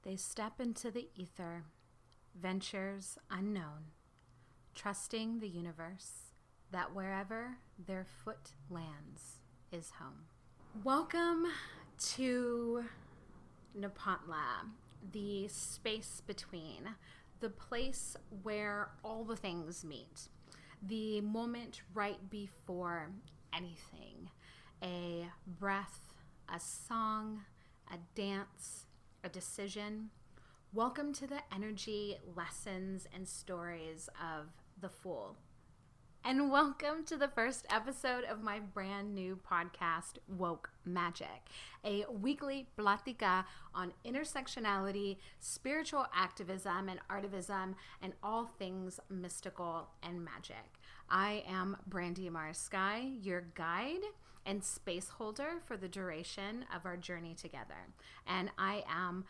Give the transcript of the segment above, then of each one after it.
They step into the ether, ventures unknown, trusting the universe that wherever their foot lands is home. Welcome to Nepantla, the space between, the place where all the things meet, the moment right before anything, a breath, a song, a dance, a decision. Welcome to the energy, lessons, and stories of the Fool. And welcome to the first episode of my brand new podcast, Wokemagic, a weekly plática on intersectionality, spiritual activism, and artivism, and all things mystical and magic. I am Brandi Amara Skyy, your guide and space holder for the duration of our journey together. And I am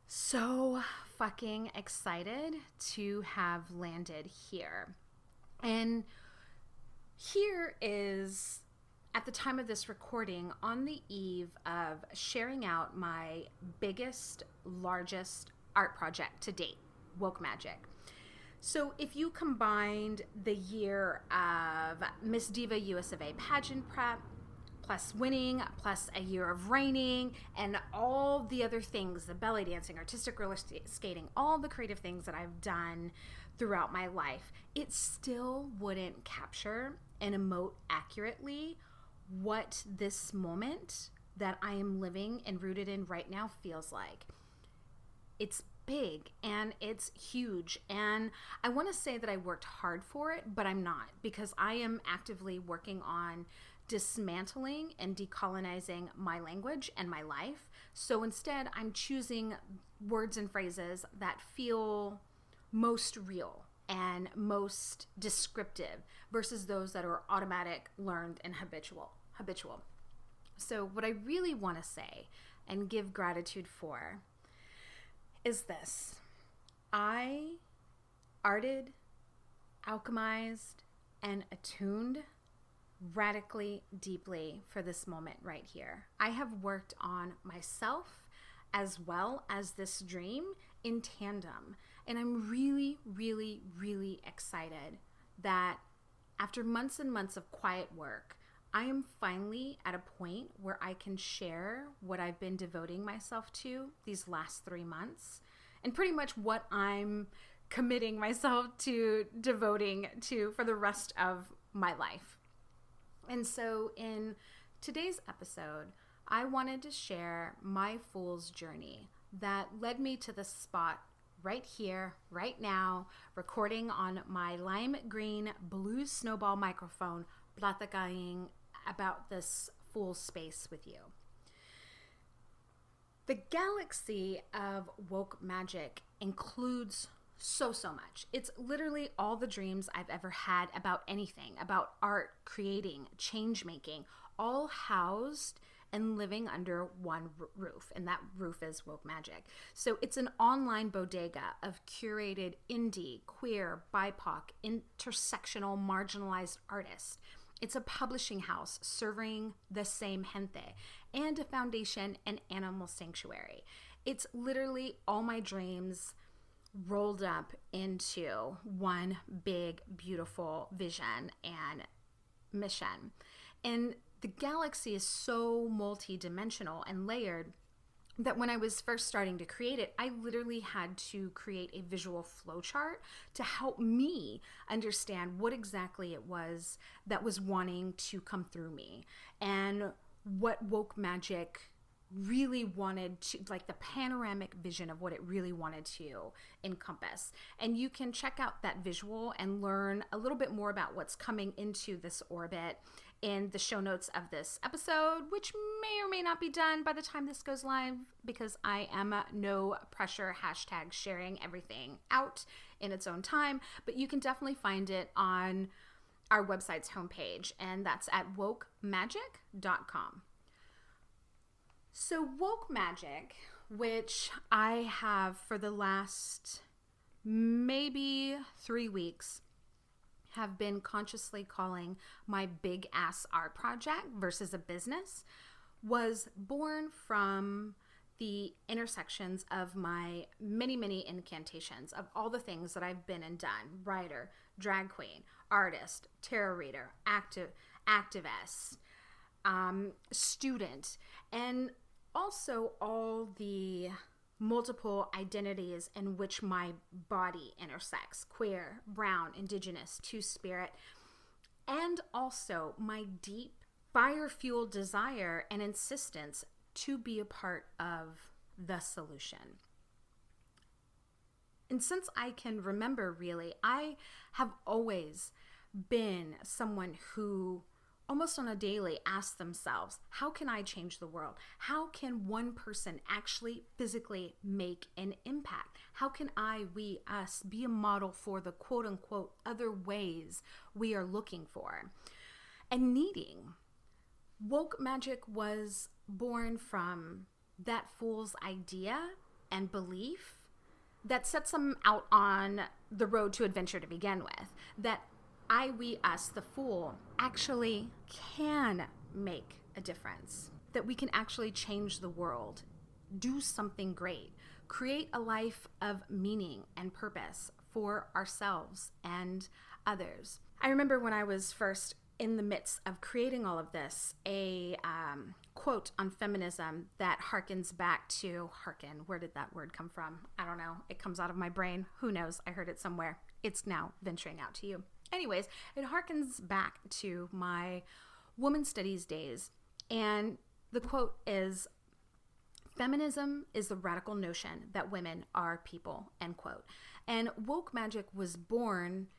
so fucking excited to have landed here. And here is, at the time of this recording, on the eve of sharing out my biggest, largest art project to date, Wokemagic. So if you combined the year of Miss Diva US of A pageant prep, plus winning, plus a year of reigning, and all the other things, the belly dancing, artistic roller skating, all the creative things that I've done throughout my life, it still wouldn't capture and emote accurately what this moment that I am living and rooted in right now feels like. It's big and it's huge, and I want to say that I worked hard for it, but I'm not, because I am actively working on dismantling and decolonizing my language and my life. So instead, I'm choosing words and phrases that feel most real and most descriptive versus those that are automatic, learned, and habitual. So what I really want to say and give gratitude for is this. I arted, alchemized, and attuned radically deeply for this moment right here. I have worked on myself as well as this dream in tandem. And I'm really, really, really excited that after months and months of quiet work, I am finally at a point where I can share what I've been devoting myself to these last 3 months, and pretty much what I'm committing myself to devoting to for the rest of my life. And so in today's episode, I wanted to share my fool's journey that led me to the spot right here, right now, recording on my lime green blue snowball microphone, platicaing about this fool space with you. The galaxy of Wokemagic includes so much. It's literally all the dreams I've ever had about anything, about art, creating, change making, all housed and living under one roof, and that roof is Wokemagic. So it's an online bodega of curated indie, queer, BIPOC, intersectional, marginalized artists. It's a publishing house serving the same gente, and a foundation and animal sanctuary. It's literally all my dreams rolled up into one big, beautiful vision and mission. And the galaxy is so multi-dimensional and layered that when I was first starting to create it, I literally had to create a visual flowchart to help me understand what exactly it was that was wanting to come through me, and what Wokemagic really wanted to, like the panoramic vision of what it really wanted to encompass. And you can check out that visual and learn a little bit more about what's coming into this orbit in the show notes of this episode, which may or may not be done by the time this goes live, because I am no pressure hashtag sharing everything out in its own time. But you can definitely find it on our website's homepage, and that's at wokemagic.com. So Wokemagic, which I have for the last maybe 3 weeks, have been consciously calling my big ass art project versus a business, was born from the intersections of my many, many incantations of all the things that I've been and done: writer, drag queen, artist, tarot reader, activist, student, and also all the multiple identities in which my body intersects: queer, brown, indigenous, two-spirit, and also my deep fire-fueled desire and insistence to be a part of the solution. And since I can remember, really, I have always been someone who almost on a daily asks themselves, how can I change the world? How can one person actually physically make an impact? How can I, we, us be a model for the quote unquote other ways we are looking for and needing? Wokemagic was born from that fool's idea and belief that sets them out on the road to adventure to begin with, that I, we, us, the fool, actually can make a difference, that we can actually change the world, do something great, create a life of meaning and purpose for ourselves and others. I remember when I was first in the midst of creating all of this, a quote on feminism that harkens back to, where did that word come from? I don't know. It comes out of my brain. Who knows? I heard it somewhere. It's now venturing out to you. Anyways, it harkens back to my woman studies days. And the quote is, "Feminism is the radical notion that women are people," end quote. And Wokemagic was born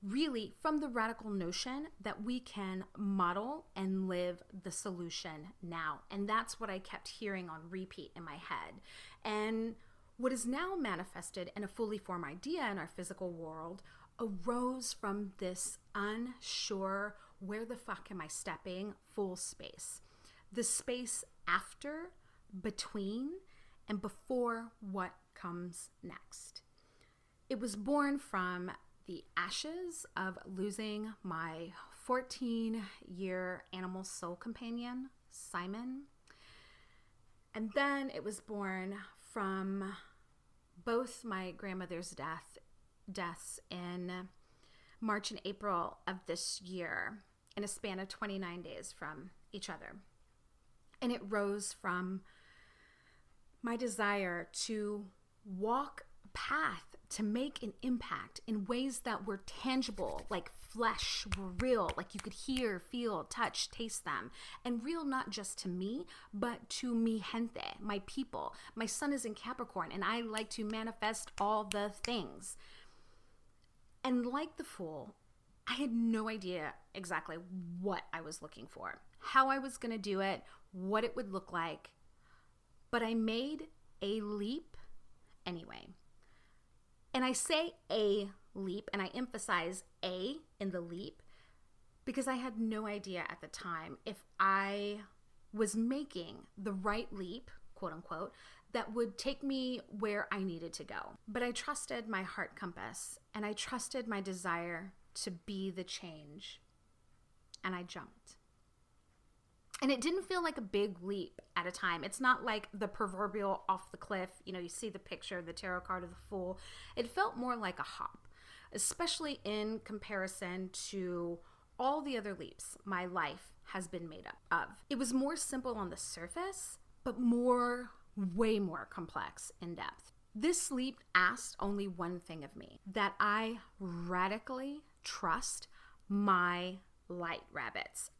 really from the radical notion that we can model and live the solution now. And that's what I kept hearing on repeat in my head. And what is now manifested in a fully formed idea in our physical world arose from this unsure, where the fuck am I stepping, full space. The space after, between, and before what comes next. It was born from the ashes of losing my 14-year animal soul companion, Simon. And then it was born from both my grandmother's deaths in March and April of this year, in a span of 29 days from each other. And it rose from my desire to walk a path to make an impact in ways that were tangible, like flesh, were real, like you could hear, feel, touch, taste them. And real not just to me, but to mi gente, my people. My sun is in Capricorn, and I like to manifest all the things. And like the fool, I had no idea exactly what I was looking for, how I was going to do it, what it would look like. But I made a leap anyway. And I say a leap, and I emphasize a in the leap, because I had no idea at the time if I was making the right leap, quote unquote, that would take me where I needed to go. But I trusted my heart compass, and I trusted my desire to be the change, and I jumped. And it didn't feel like a big leap at a time. It's not like the proverbial off the cliff, you see the picture, the tarot card of the fool. It felt more like a hop, especially in comparison to all the other leaps my life has been made up of. It was more simple on the surface, but way more complex in depth. This leap asked only one thing of me: that I radically trust my light rabbits.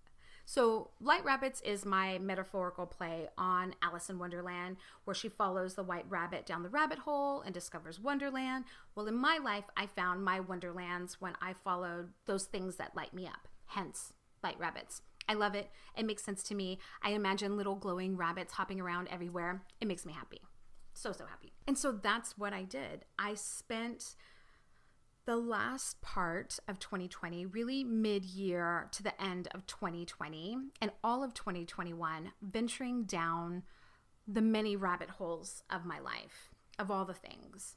So Light Rabbits is my metaphorical play on Alice in Wonderland, where she follows the white rabbit down the rabbit hole and discovers Wonderland. Well, in my life, I found my Wonderlands when I followed those things that light me up, hence Light Rabbits. I love it. It makes sense to me. I imagine little glowing rabbits hopping around everywhere. It makes me happy. So happy. And so that's what I did. I spent the last part of 2020, really mid-year to the end of 2020, and all of 2021, venturing down the many rabbit holes of my life, of all the things.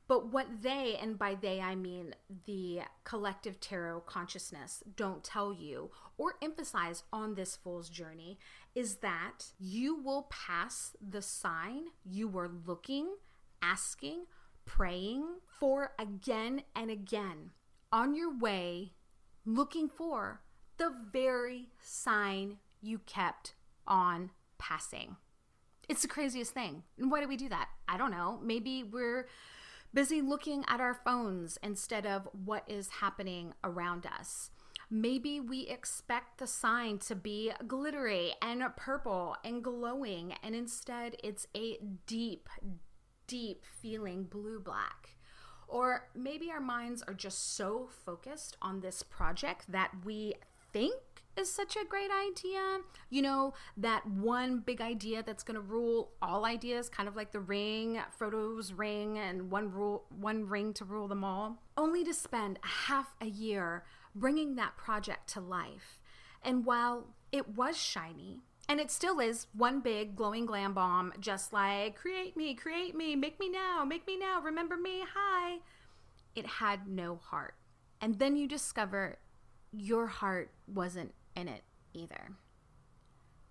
But what they, and by they I mean the collective tarot consciousness, don't tell you or emphasize on this fool's journey is that you will pass the sign you were looking, asking, praying for again and again on your way, looking for the very sign you kept on passing. It's the craziest thing. And why do we do that? I don't know. Maybe we're busy looking at our phones instead of what is happening around us. Maybe we expect the sign to be glittery and purple and glowing, and instead it's a deep, deep feeling blue-black. Or maybe our minds are just so focused on this project that we think is such a great idea. You know, that one big idea that's going to rule all ideas, kind of like the ring, Frodo's ring, and one ring to rule them all, only to spend half a year bringing that project to life. And while it was shiny, and it still is one big glowing glam bomb, just like, create me, make me now, remember me, hi. It had no heart. And then you discover your heart wasn't in it either.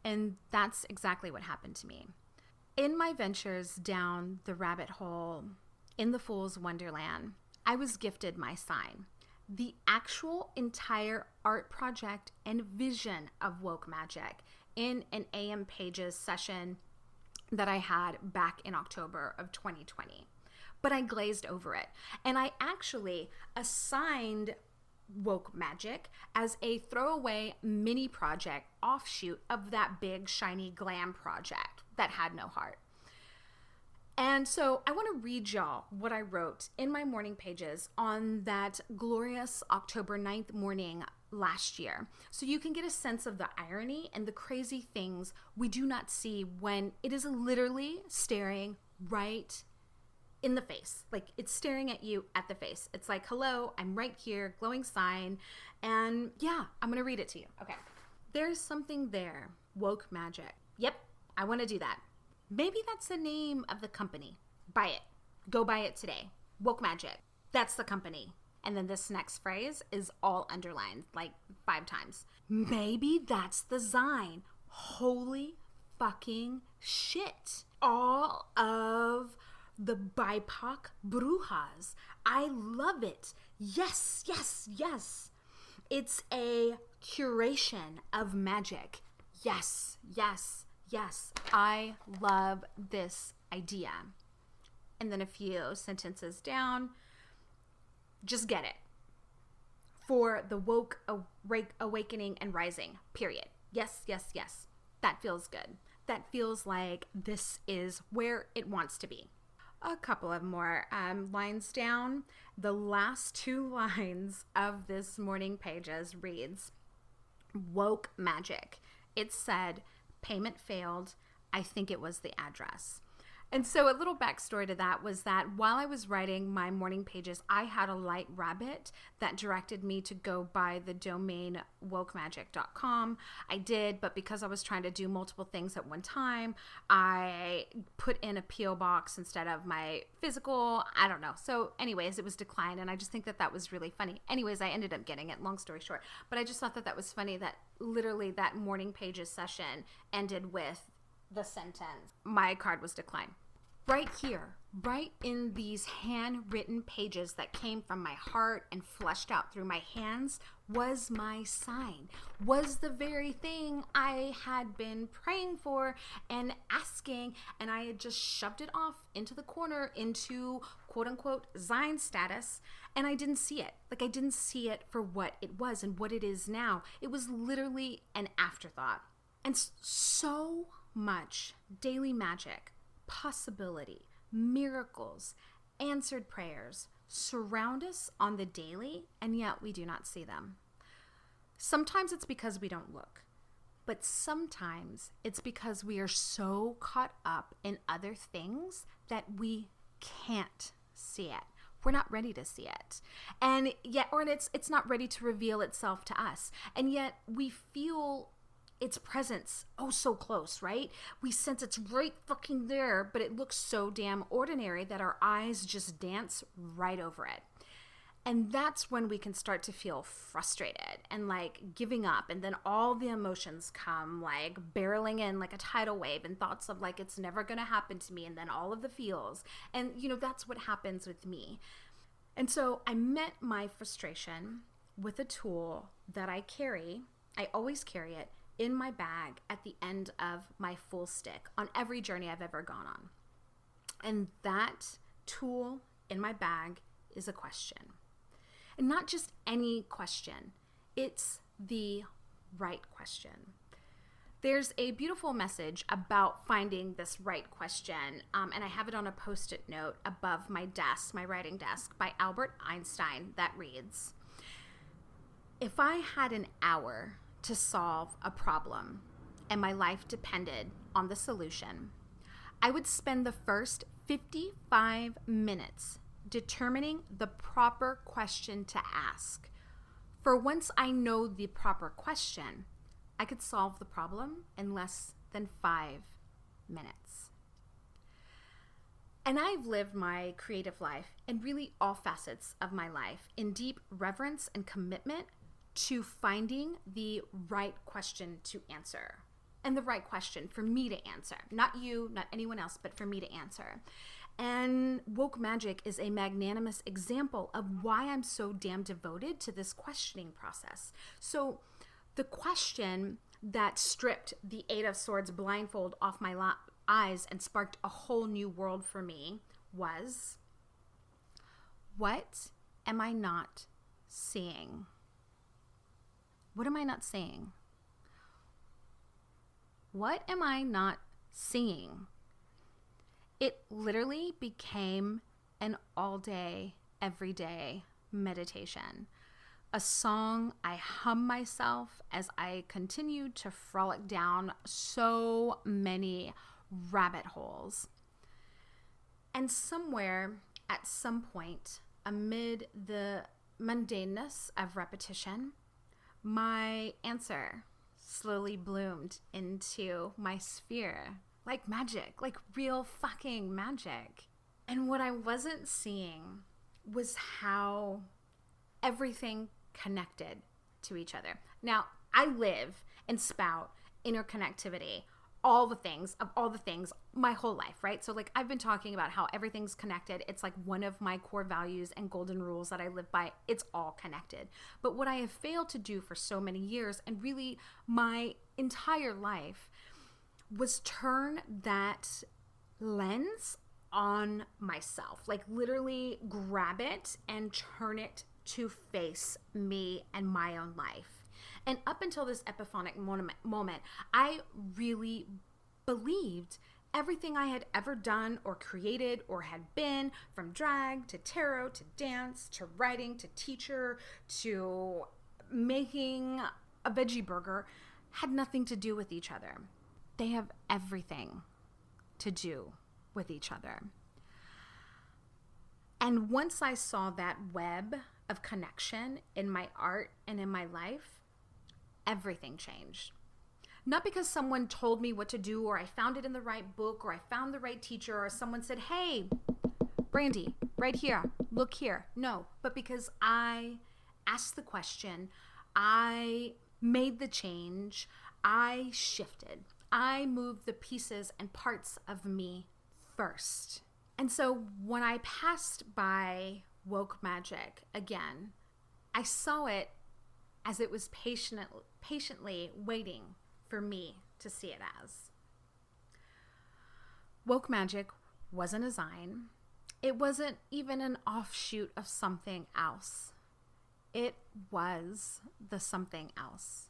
And that's exactly what happened to me. In my ventures down the rabbit hole in the Fool's Wonderland, I was gifted my sign. The actual entire art project and vision of Wokemagic in an AM Pages session that I had back in October of 2020. But I glazed over it. And I actually assigned Wokemagic as a throwaway mini project offshoot of that big shiny glam project that had no heart. And so I want to read y'all what I wrote in my morning pages on that glorious October 9th morning last year, so you can get a sense of the irony and the crazy things we do not see when it is literally staring right in the face. Like, it's staring at you at the face. It's like, hello, I'm right here, glowing sign. And yeah, I'm going to read it to you. Okay. There's something there. Wokemagic. Yep, I want to do that. Maybe that's the name of the company. Buy it. Go buy it today. Wokemagic. That's the company. And then this next phrase is all underlined, like 5 times. Maybe that's the sign. Holy fucking shit. All of the BIPOC brujas. I love it. Yes, yes, yes. It's a curation of magic. Yes, yes, yes. I love this idea. And then a few sentences down, just get it. For the woke awakening and rising, period. Yes, yes, yes. That feels good. That feels like this is where it wants to be. A couple of more lines down. The last 2 lines of this morning pages reads, Wokemagic. It said, payment failed. I think it was the address. And so a little backstory to that was that while I was writing my morning pages, I had a light rabbit that directed me to go buy the domain wokemagic.com. I did, but because I was trying to do multiple things at one time, I put in a P.O. box instead of my physical. I don't know. So anyways, it was declined, and I just think that that was really funny. Anyways, I ended up getting it, long story short. But I just thought that that was funny that literally that morning pages session ended with the sentence, my card was declined. Right here, right in these handwritten pages that came from my heart and fleshed out through my hands was my sign, was the very thing I had been praying for and asking, and I had just shoved it off into the corner into quote unquote sign status, and I didn't see it. Like, I didn't see it for what it was and what it is now. It was literally an afterthought. And so much daily magic, possibility, miracles, answered prayers surround us on the daily, and yet we do not see them. Sometimes it's because we don't look, but sometimes it's because we are so caught up in other things that we can't see it. We're not ready to see it. And yet, or it's not ready to reveal itself to us. And yet we feel its presence oh so close, right? We sense it's right fucking there, but it looks so damn ordinary that our eyes just dance right over it. And that's when we can start to feel frustrated and like giving up. And then all the emotions come like barreling in like a tidal wave, and thoughts of like, it's never going to happen to me. And then all of the feels. And, you know, that's what happens with me. And so I met my frustration with a tool that I always carry it in my bag at the end of my full stick on every journey I've ever gone on. And that tool in my bag is a question. And not just any question, it's the right question. There's a beautiful message about finding this right question, and I have it on a Post-it note above my desk, my writing desk, by Albert Einstein, that reads, "If I had an hour to solve a problem and my life depended on the solution, I would spend the first 55 minutes determining the proper question to ask. For once I know the proper question, I could solve the problem in less than 5 minutes." And I've lived my creative life, and really all facets of my life, in deep reverence and commitment to finding the right question to answer. And the right question for me to answer. Not you, not anyone else, but for me to answer. And wokemagic is a magnanimous example of why I'm so damn devoted to this questioning process. So the question that stripped the Eight of Swords blindfold off my eyes and sparked a whole new world for me was, what am I not seeing? What am I not seeing? What am I not seeing? It literally became an all-day, everyday meditation. A song I hum myself as I continued to frolic down so many rabbit holes. And somewhere, at some point, amid the mundaneness of repetition, my answer slowly bloomed into my sphere. Like magic, like real fucking magic. And what I wasn't seeing was how everything connected to each other. Now, I live and spout interconnectivity, all the things, my whole life, right? So like I've been talking about how everything's connected. It's like one of my core values and golden rules that I live by. It's all connected. But what I have failed to do for so many years, and really my entire life, was turn that lens on myself. Like literally grab it and turn it to face me and my own life. And up until this epiphanic moment, I really believed everything I had ever done or created or had been, from drag to tarot to dance to writing to teacher to making a veggie burger, had nothing to do with each other. They have everything to do with each other. And once I saw that web of connection in my art and in my life, everything changed. Not because someone told me what to do, or I found it in the right book, or I found the right teacher, or someone said, "Hey, Brandi, right here, look here." No, but because I asked the question, I made the change, I shifted. I moved the pieces and parts of me first. And so when I passed by wokemagic again, I saw it as it was patiently waiting for me to see it as. Wokemagic wasn't a sign. It wasn't even an offshoot of something else. It was the something else.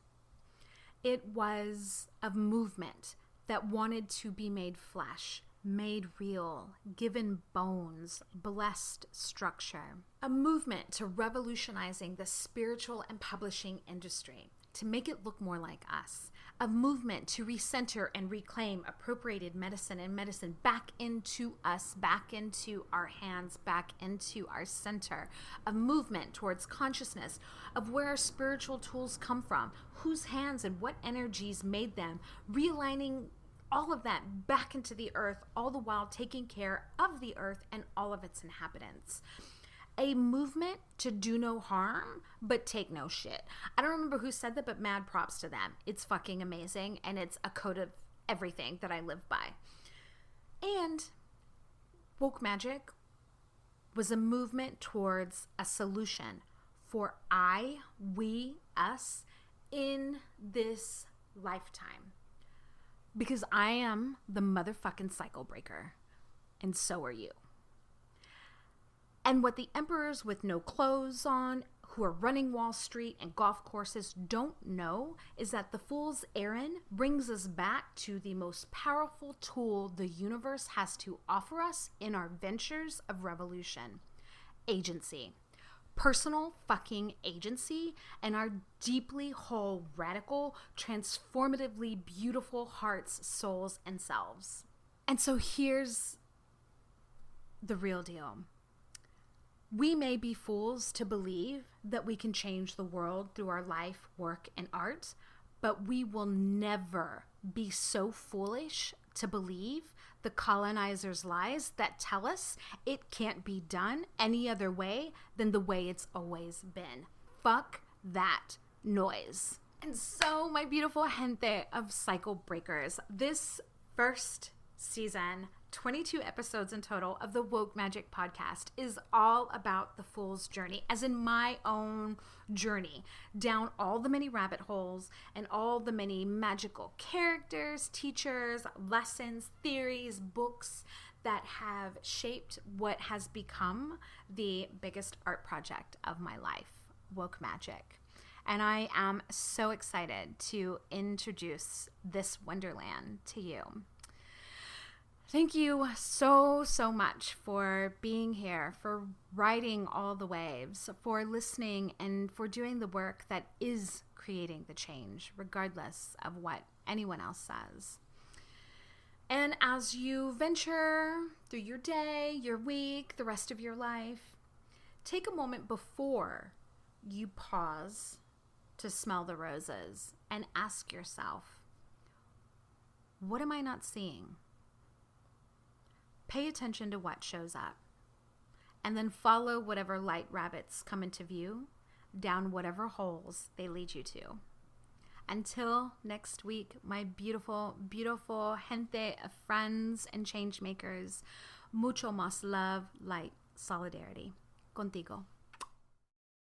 It was a movement that wanted to be made flesh, made real, given bones, blessed structure. A movement to revolutionizing the spiritual and publishing industry, to make it look more like us. a movement to recenter and reclaim appropriated medicine and medicine back into us, back into our hands, back into our center. A movement towards consciousness of where our spiritual tools come from, whose hands and what energies made them, realigning all of that back into the earth, all the while taking care of the earth and all of its inhabitants. A movement to do no harm, but take no shit. I don't remember who said that, but mad props to them. It's fucking amazing, and it's a code of everything that I live by. And wokemagic was a movement towards a solution for I, we, us in this lifetime. Because I am the motherfucking cycle breaker, and so are you. And what the emperors with no clothes on, who are running Wall Street and golf courses, don't know is that the fool's errand brings us back to the most powerful tool the universe has to offer us in our ventures of revolution: agency. Personal fucking agency and our deeply whole, radical, transformatively beautiful hearts, souls, and selves. And so here's the real deal. We may be fools to believe that we can change the world through our life, work, and art, but we will never be so foolish to believe the colonizers' lies that tell us it can't be done any other way than the way it's always been. Fuck that noise. And so, my beautiful gente of cycle breakers, this first season, 22 episodes in total of the Wokemagic podcast, is all about the fool's journey, as in my own journey down all the many rabbit holes and all the many magical characters, teachers, lessons, theories, books that have shaped what has become the biggest art project of my life, Wokemagic. And I am so excited to introduce this wonderland to you. Thank you so much for being here, for riding all the waves, for listening, and for doing the work that is creating the change, regardless of what anyone else says. And as you venture through your day, your week, the rest of your life, take a moment before you pause to smell the roses and ask yourself, what am I not seeing? Pay attention to what shows up, and then follow whatever light rabbits come into view down whatever holes they lead you to. Until next week, my beautiful, beautiful gente of friends and change makers, mucho más love, light, solidarity. Contigo.